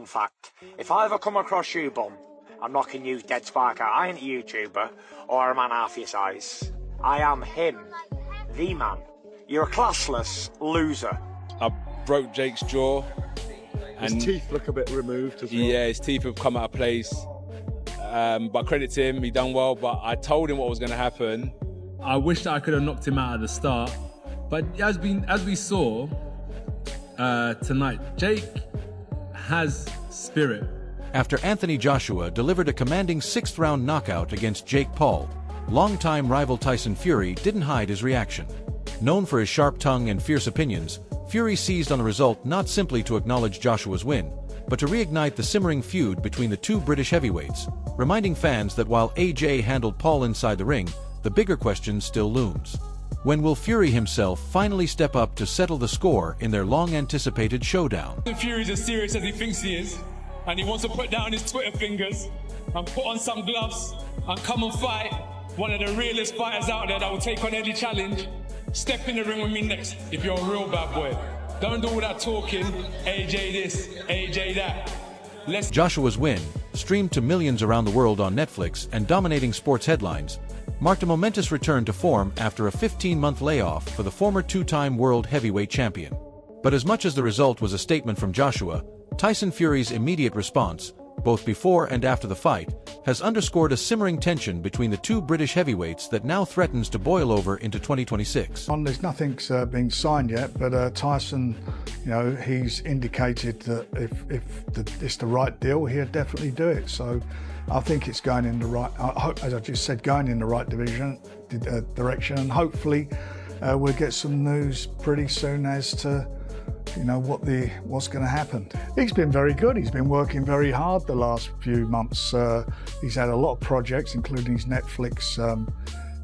fun fact. If I ever come across you, bum, I'm knocking you dead spark out. I ain't a YouTuber or a man half your size. I am him, the man. You're a classless loser. I broke Jake's jaw. His teeth look a bit removed as well. Yeah, his teeth have come out of place. But credit to him, he done well. But I told him what was going to happen. I wish that I could have knocked him out at the start. But as we saw tonight, Jake has spirit. After Anthony Joshua delivered a commanding 6th-round knockout against Jake Paul, longtime rival Tyson Fury didn't hide his reaction. Known for his sharp tongue and fierce opinions, Fury seized on the result not simply to acknowledge Joshua's win, but to reignite the simmering feud between the two British heavyweights, reminding fans that while AJ handled Paul inside the ring, the bigger question still looms. When will Fury himself finally step up to settle the score in their long-anticipated showdown? Fury's as serious as he thinks he is, and he wants to put down his Twitter fingers and put on some gloves and come and fight one of the realest fighters out there that will take on any challenge. Step in the ring with me next if you're a real bad boy. Don't do all that talking, AJ this, AJ that. Joshua's win, streamed to millions around the world on Netflix and dominating sports headlines, marked a momentous return to form after a 15-month layoff for the former two-time world heavyweight champion. But as much as the result was a statement from Joshua, Tyson Fury's immediate response, both before and after the fight, has underscored a simmering tension between the two British heavyweights that now threatens to boil over into 2026. There's nothing's been signed yet, but Tyson, he's indicated that if it's the right deal, he'll definitely do it. So I think it's going in the right, I hope, as I just said, going in the right direction, and hopefully we'll get some news pretty soon as to what's going to happen. He's been very good. He's been working very hard the last few months. He's had a lot of projects, including his Netflix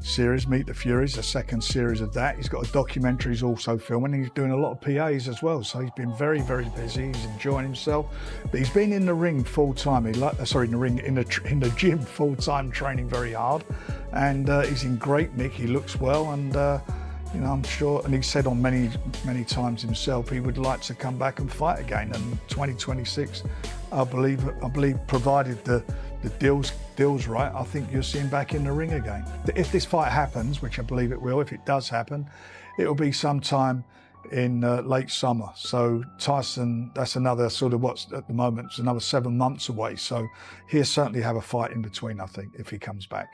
series, Meet the Furies, the second series of that. He's got a documentary he's also filming. He's doing a lot of PAs as well, so he's been very, very busy. He's enjoying himself. But he's been in the ring full time. In the gym full time, training very hard, and he's in great nick. He looks well, and I'm sure, and he said on many times himself, he would like to come back and fight again. And 2026, I believe, provided the deal's right, I think you'll see him back in the ring again. If this fight happens, which I believe it will, if it does happen, it will be sometime in late summer. So Tyson, that's another sort of at the moment, it's another 7 months away. So he'll certainly have a fight in between, I think, if he comes back.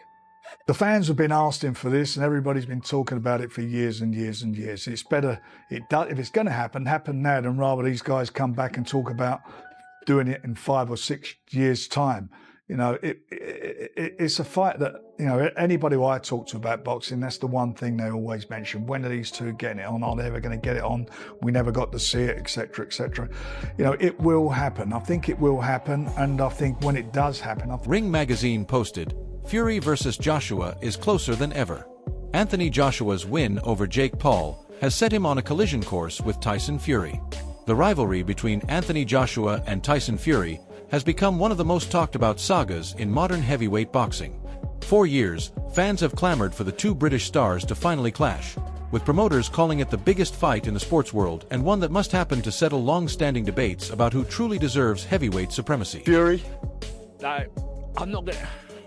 The fans have been asking for this, and everybody's been talking about it for years and years and years. It's better, if it's going to happen now, than rather these guys come back and talk about doing it in 5 or 6 years' time. It's a fight that, anybody who I talk to about boxing, that's the one thing they always mention. When are these two getting it on? Are they ever going to get it on? We never got to see it, etc., etc. It will happen. I think it will happen, and I think when it does happen... Ring Magazine posted, Fury versus Joshua is closer than ever. Anthony Joshua's win over Jake Paul has set him on a collision course with Tyson Fury. The rivalry between Anthony Joshua and Tyson Fury has become one of the most talked about sagas in modern heavyweight boxing. For years, fans have clamored for the two British stars to finally clash, with promoters calling it the biggest fight in the sports world and one that must happen to settle long-standing debates about who truly deserves heavyweight supremacy. Fury?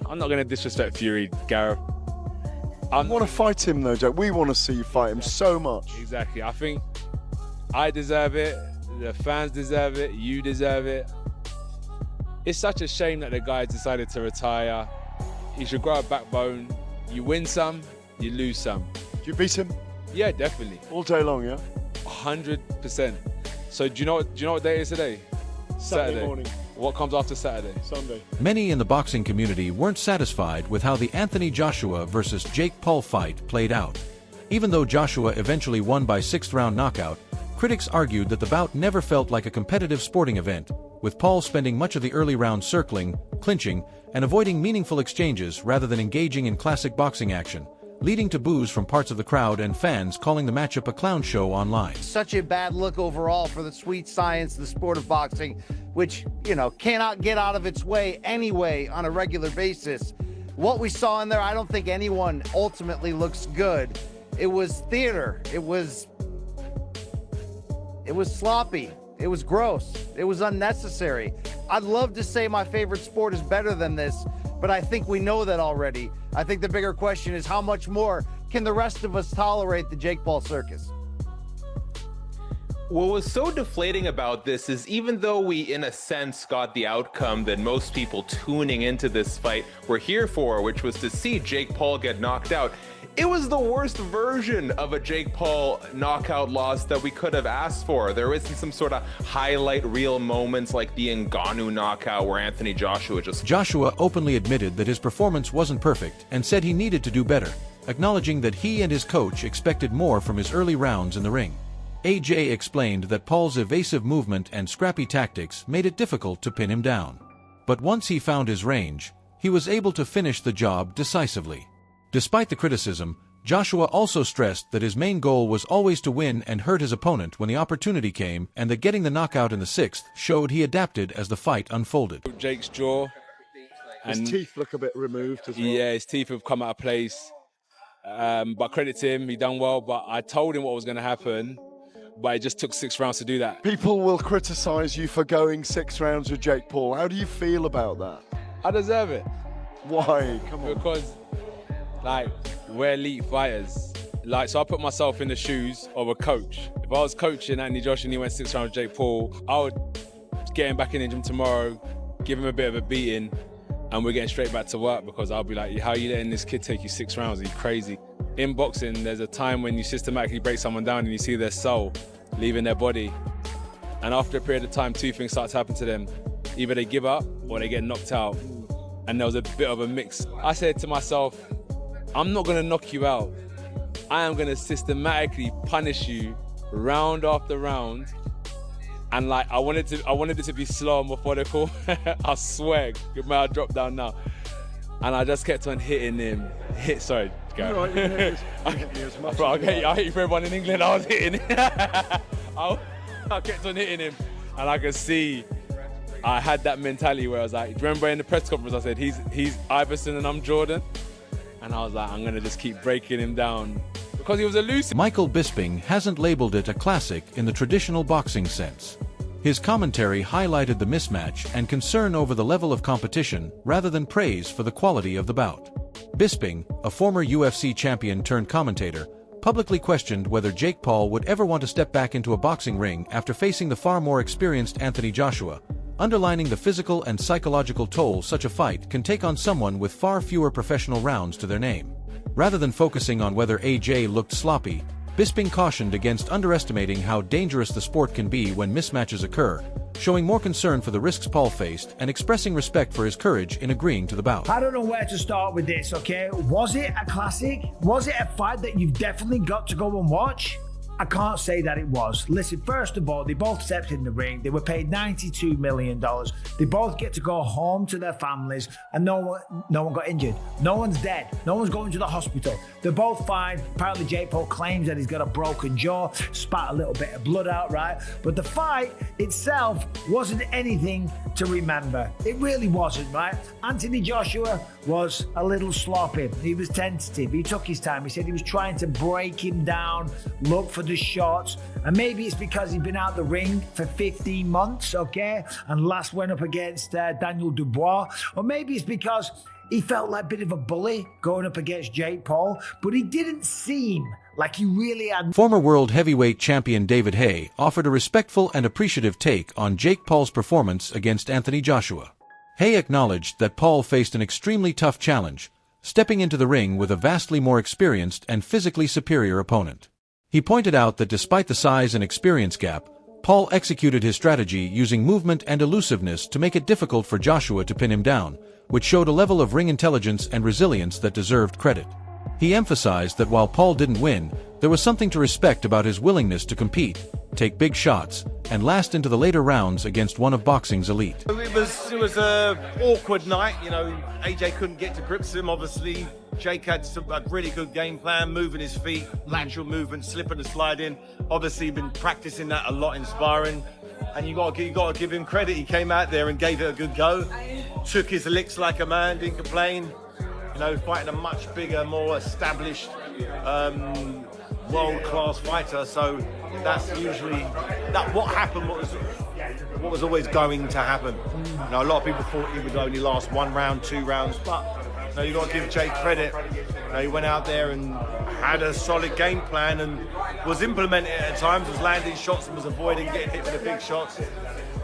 I'm not gonna disrespect Fury, Gareth. I want to fight him though, Jack. We want to see you fight him so much. Exactly. I think I deserve it, the fans deserve it, you deserve it. It's such a shame that the guy decided to retire. He should grow a backbone. You win some, you lose some. Do you beat him? Yeah, definitely. All day long, yeah? 100%. So do you know what day it is today? Saturday morning. What comes after Saturday? Sunday. Many in the boxing community weren't satisfied with how the Anthony Joshua versus Jake Paul fight played out. Even though Joshua eventually won by 6th-round knockout, critics argued that the bout never felt like a competitive sporting event, with Paul spending much of the early round circling, clinching, and avoiding meaningful exchanges rather than engaging in classic boxing action, leading to boos from parts of the crowd and fans calling the matchup a clown show online. Such a bad look overall for the sweet science, the sport of boxing, which, cannot get out of its way anyway on a regular basis. What we saw in there, I don't think anyone ultimately looks good. It was theater. It was sloppy. It was gross. It was unnecessary. I'd love to say my favorite sport is better than this, but I think we know that already. I think the bigger question is how much more can the rest of us tolerate the Jake Paul circus? What was so deflating about this is even though we, in a sense, got the outcome that most people tuning into this fight were here for, which was to see Jake Paul get knocked out, it was the worst version of a Jake Paul knockout loss that we could have asked for. There isn't some sort of highlight reel moments like the Ngannou knockout where Anthony Joshua just... Joshua openly admitted that his performance wasn't perfect and said he needed to do better, acknowledging that he and his coach expected more from his early rounds in the ring. AJ explained that Paul's evasive movement and scrappy tactics made it difficult to pin him down. But once he found his range, he was able to finish the job decisively. Despite the criticism, Joshua also stressed that his main goal was always to win and hurt his opponent when the opportunity came, and that getting the knockout in the 6th showed he adapted as the fight unfolded. Jake's jaw. His teeth look a bit removed as well. Yeah, his teeth have come out of place. But credit to him, he done well, but I told him what was going to happen. But it just took 6 rounds to do that. People will criticize you for going 6 rounds with Jake Paul. How do you feel about that? I deserve it. Why? Come on. Because, like, we're elite fighters. Like, so I put myself in the shoes of a coach. If I was coaching Anthony Joshua and he went 6 rounds with Jake Paul, I would get him back in the gym tomorrow, give him a bit of a beating, and we're getting straight back to work, because I'll be like, how are you letting this kid take you 6 rounds? Are you crazy? In boxing, there's a time when you systematically break someone down and you see their soul leaving their body. And after a period of time, 2 things start to happen to them. Either they give up or they get knocked out. And there was a bit of a mix. I said to myself, I'm not gonna knock you out. I am gonna systematically punish you round after round. And like, I wanted it to be slow and methodical. I swear, give me a drop down now. And I just kept on hitting him. Sorry, Gary. All right, you hit me as much as you I hit you for everyone in England. I was hitting him. I kept on hitting him. And I could see I had that mentality where I was like, remember in the press conference I said, he's Iverson and I'm Jordan? And I was like, I'm going to just keep breaking him down. Because he was elusive. Michael Bisping hasn't labeled it a classic in the traditional boxing sense. His commentary highlighted the mismatch and concern over the level of competition rather than praise for the quality of the bout. Bisping, a former UFC champion turned commentator, publicly questioned whether Jake Paul would ever want to step back into a boxing ring after facing the far more experienced Anthony Joshua, underlining the physical and psychological toll such a fight can take on someone with far fewer professional rounds to their name. Rather than focusing on whether AJ looked sloppy, Bisping cautioned against underestimating how dangerous the sport can be when mismatches occur, showing more concern for the risks Paul faced and expressing respect for his courage in agreeing to the bout. I don't know where to start with this, okay? Was it a classic? Was it a fight that you've definitely got to go and watch? I can't say that it was. Listen, first of all, they both stepped in the ring. They were paid $92 million. They both get to go home to their families, and no one got injured. No one's dead. No one's going to the hospital. They're both fine. Apparently, Jake Paul claims that he's got a broken jaw, spat a little bit of blood out, right? But the fight itself wasn't anything to remember. It really wasn't, right? Anthony Joshua was a little sloppy. He was tentative. He took his time. He said he was trying to break him down, look for the shots, and maybe it's because he'd been out the ring for 15 months, okay, and last went up against Daniel Dubois, or maybe it's because he felt like a bit of a bully going up against Jake Paul, but he didn't seem like he really had. Former world heavyweight champion David Haye offered a respectful and appreciative take on Jake Paul's performance against Anthony Joshua. Haye acknowledged that Paul faced an extremely tough challenge, stepping into the ring with a vastly more experienced and physically superior opponent. He pointed out that despite the size and experience gap, Paul executed his strategy using movement and elusiveness to make it difficult for Joshua to pin him down, which showed a level of ring intelligence and resilience that deserved credit. He emphasized that while Paul didn't win, there was something to respect about his willingness to compete, take big shots, and last into the later rounds against one of boxing's elite. It was a awkward night, you know. AJ couldn't get to grips with him, obviously. Jake had a really good game plan, moving his feet, lateral movement, slipping and sliding. Obviously been practicing that a lot in sparring. And you got to give him credit. He came out there and gave it a good go. Took his licks like a man, didn't complain. You know, fighting a much bigger, more established, world-class fighter. So that's usually what happened. what was always going to happen. You know, a lot of people thought he would only last 1 round, 2 rounds, but you know, you got to give Jake credit. You know, he went out there and had a solid game plan and was implementing it at times, was landing shots and was avoiding getting hit with the big shots.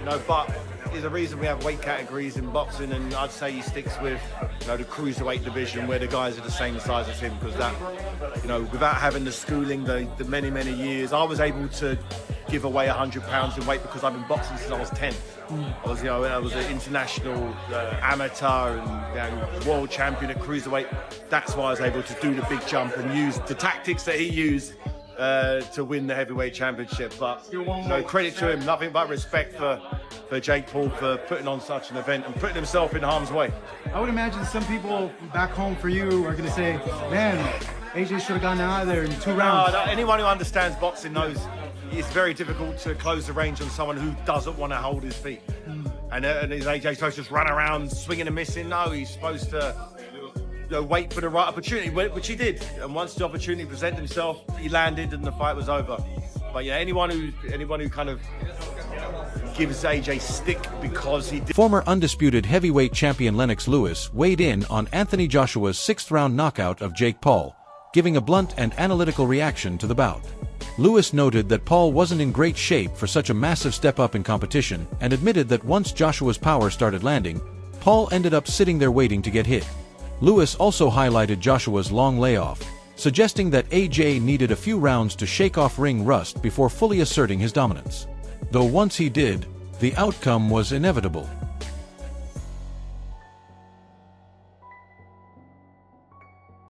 You know, but there's a reason we have weight categories in boxing, and I'd say he sticks with, you know, the cruiserweight division where the guys are the same size as him, because that, you know, without having the schooling, the many years, I was able to give away 100 pounds in weight because I've been boxing since I was 10. I was, you know, I was an international amateur and world champion at cruiserweight. That's why I was able to do the big jump and use the tactics that he used to win the heavyweight championship. But you know, credit to him, nothing but respect for Jake Paul for putting on such an event and putting himself in harm's way. I would imagine some people back home for you are going to say, man, AJ should have gotten out of there in 2 rounds. No, anyone who understands boxing knows it's very difficult to close the range on someone who doesn't want to hold his feet. And is AJ supposed to just run around swinging and missing? No, he's supposed to, you know, wait for the right opportunity, which he did. And once the opportunity presented himself, he landed and the fight was over. But yeah, anyone who kind of gives AJ stick because he did. Former undisputed heavyweight champion Lennox Lewis weighed in on Anthony Joshua's 6th-round knockout of Jake Paul, giving a blunt and analytical reaction to the bout. Lewis noted that Paul wasn't in great shape for such a massive step up in competition and admitted that once Joshua's power started landing, Paul ended up sitting there waiting to get hit. Lewis also highlighted Joshua's long layoff, suggesting that AJ needed a few rounds to shake off ring rust before fully asserting his dominance. Though once he did, the outcome was inevitable.